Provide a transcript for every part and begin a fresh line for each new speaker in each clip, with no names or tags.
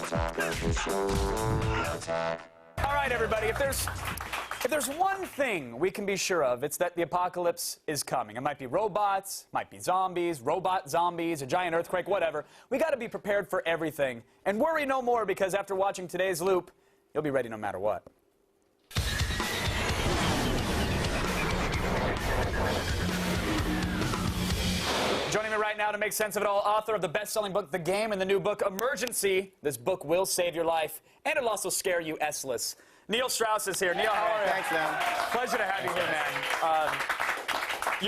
All right, everybody, if there's one thing we can be sure of, it's that the apocalypse is coming. It might be robots, might be zombies, robot zombies, a giant earthquake, whatever. We got to be prepared for everything. And worry no more, because after watching today's loop, you'll be ready no matter what. Joining me right now to make sense of it all, author of the best-selling book, The Game, and the new book, Emergency. This book will save your life, and it'll also scare you S-less. Neil Strauss is here. Neil, how are you?
Thanks, man.
Pleasure to have you here,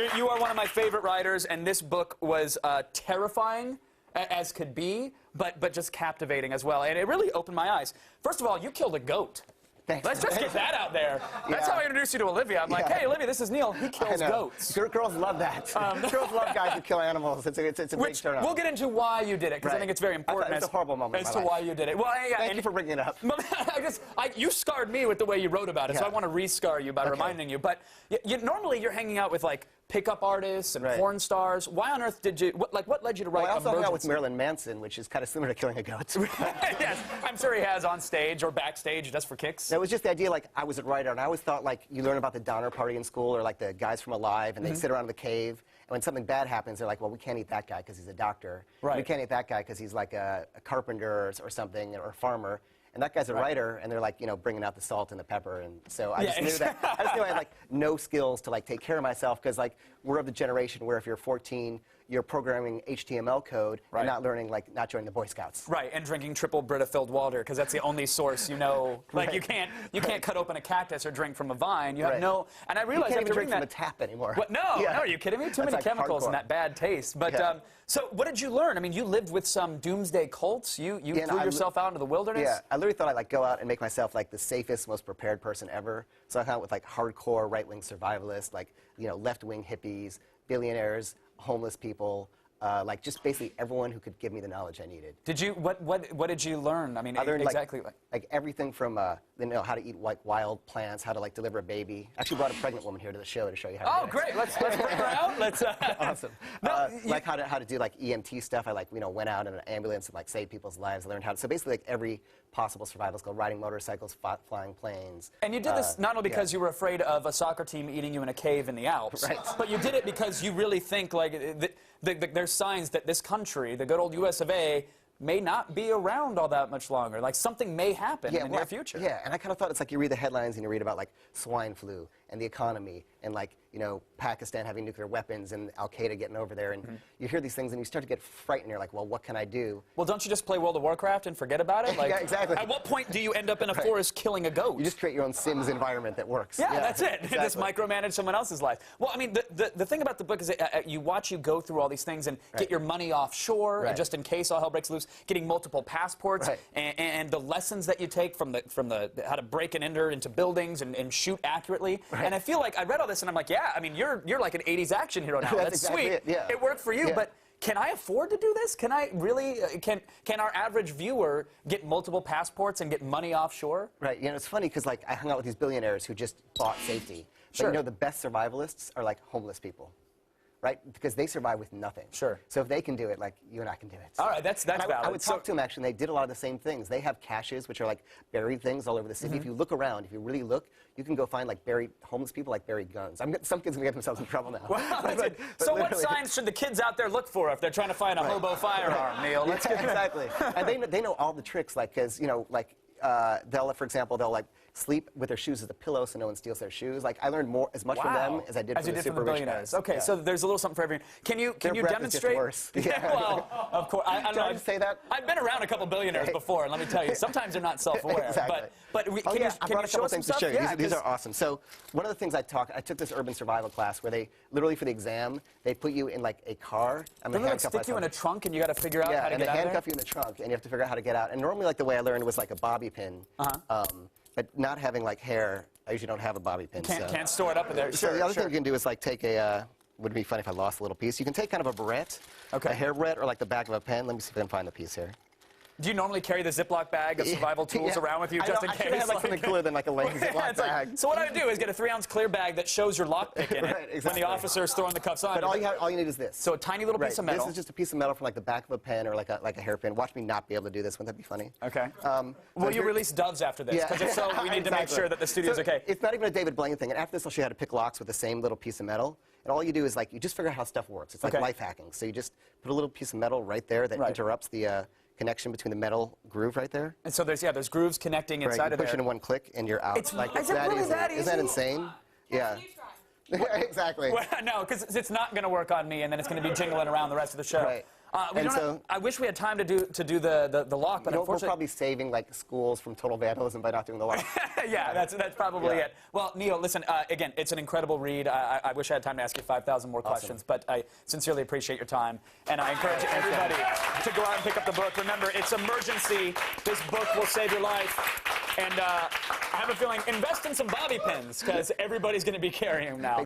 man. You are one of my favorite writers, and this book was terrifying, as could be, but just captivating as well. And it really opened my eyes. First of all, you killed a goat.
Thanks.
Let's just get that out there. That's how I introduced you to Olivia. I'm like, hey, Olivia, this is Neil. He kills goats.
Girls love that. Girls love guys who kill animals. It's a big turn on.
We'll get into why you did it, because I think it's very important.
It's a horrible moment
as to why you did it. Well, yeah,
Thank you for bringing it up.
You scarred me with the way you wrote about it, so I want to re-scar you by reminding you. But normally you're hanging out with, like, pickup artists and porn stars. Why on earth did you, what led you to write
Emergency? I also hung out with
Emergency?
Marilyn Manson, which is kind of similar to killing a goat.
Yes, I'm sure he has on stage or backstage just for kicks.
It was just the idea, like, I was a writer, and I always thought, like, you learn about the Donner Party in school, or, like, the guys from Alive, and they sit around in the cave, and when something bad happens, they're like, well, we can't eat that guy because he's a doctor.
Right.
We can't eat that guy because he's, like, a carpenter or something, or a farmer. And that guy's a writer, and they're like, you know, bringing out the salt and the pepper, and so I just knew that. I just knew I had like no skills to like take care of myself, because like we're of the generation where if you're 14, you're programming HTML code and not learning, like, not joining the Boy Scouts. Right,
and drinking triple Brita-filled water, because that's the only source you know. Like you can't cut open a cactus or drink from a vine. You have no. And I realized
you can't even drink
that,
from a tap anymore.
What? No, no, are you kidding me? Too many chemicals and that bad taste. But so what did you learn? I mean, you lived with some doomsday cults. You threw yourself out into the wilderness.
Yeah, I literally thought I'd like go out and make myself like the safest, most prepared person ever. So I hung out with like hardcore right-wing survivalists, like, you know, left-wing hippies, billionaires, homeless people. Like just basically everyone who could give me the knowledge I needed.
Did you? What did you learn? I mean,
I learned
exactly
like everything from you know, how to eat like wild plants, how to like deliver a baby. Actually brought a pregnant woman here to the show to show you how to do it.
Oh, great! Let's bring her out. Let's.
Awesome. Like how to do like EMT stuff. I like, you know, went out in an ambulance and like saved people's lives. I learned how to, so basically like every possible survival skill: riding motorcycles, flying planes.
And you did this not only because you were afraid of a soccer team eating you in a cave in the Alps, but you did it because you really think like there's signs that this country, the good old US of A, may not be around all that much longer. Like something may happen in the near future.
Yeah, and I kind of thought it's like you read the headlines and you read about like swine flu and the economy and like, you know, Pakistan having nuclear weapons and Al-Qaeda getting over there, and you hear these things and you start to get frightened. You're like, well, what can I do?
Well, don't you just play World of Warcraft and forget about it? Like,
yeah, exactly.
At what point do you end up in a forest killing a goat?
You just create your own Sims environment that works.
Yeah, that's it. Exactly. Just micromanage someone else's life. Well, I mean, the thing about the book is that, you watch you go through all these things and get your money offshore, just in case all hell breaks loose, getting multiple passports, and the lessons that you take from the how to break and enter into buildings and shoot accurately. And I feel like I read all this and I'm like, yeah, I mean, you're like an 80s action hero now. That's
exactly
sweet. It worked for you, but can I afford to do this? Can I really, can our average viewer get multiple passports and get money offshore?
Right, you know, it's funny because like I hung out with these billionaires who just bought safety. But you know, the best survivalists are like homeless people. Right? Because they survive with nothing.
Sure.
So if they can do it, like, you and I can do it.
All right, that's valid.
I would talk to them, actually, and they did a lot of the same things. They have caches, which are, like, buried things all over the city. If you look around, if you really look, you can go find, like, buried homeless people, like, buried guns. Some kids are going to get themselves in trouble now.
Wow, so what signs should the kids out there look for if they're trying to find a hobo firearm, Neil?
Let's get exactly. And they know all the tricks, like, because, you know, like, for example, they'll, like, sleep with their shoes as a pillow so no one steals their shoes. Like, I learned as much from them as I did from the super rich guys.
Okay, so there's a little something for everyone. Can you demonstrate?
Is just worse.
Well, of course. I don't know.
Did I say that?
I've been around a couple billionaires before, and let me tell you, sometimes they're not self-aware.
Exactly.
But can you show us some stuff?
Yeah, these are awesome. So one of the things I took this urban survival class where they literally for the exam they put you in like a car.
They like stick you in a trunk, and you got to figure out how to get out of there.
Yeah, and they handcuff you in the trunk, and you have to figure out how to get out. And normally, like the way I learned was like a bobby pin. But not having like hair, I usually don't have a bobby pin.
Can't store it up in there.
So the other thing you can do is like take a, would it be funny if I lost a little piece? You can take kind of a barrette, a hair barrette, or like the back of a pen. Let me see if I can find the piece here.
Do you normally carry the Ziploc bag of survival tools around with you just in case?
I should have like something cooler than like a lame Ziploc bag.
So what I would do is get a 3-ounce clear bag that shows your lockpick in it when the officer is throwing the cuffs on.
But all you need is this.
So a tiny little piece of metal.
This is just a piece of metal from like the back of a pen or like a hairpin. Watch me not be able to do this. Wouldn't that be funny?
Okay. Will you release doves after this? Because if so, we need to make sure that the studio's okay.
It's not even a David Blaine thing. And after this, I'll show you how to pick locks with the same little piece of metal. And all you do is like you just figure out how stuff works. It's like life hacking. So you just put a little piece of metal right there that interrupts the connection between the metal groove right there.
And so there's grooves connecting inside of there.
Push it in one click and you're out.
Is it really that easy?
Isn't that insane? Yeah. Exactly.
Well, no, because it's not going to work on me, and then it's going to be jingling around the rest of the show.
Right.
I wish we had time to do the lock, but unfortunately,
we're probably saving like schools from total vandalism by not doing the lock.
Yeah, that's probably it. Well, Neil, listen, again, it's an incredible read. I wish I had time to ask you 5,000 more questions, but I sincerely appreciate your time, and I encourage everybody to go out and pick up the book. Remember, it's emergency. This book will save your life. And I have a feeling, invest in some bobby pins, because everybody's going to be carrying them now.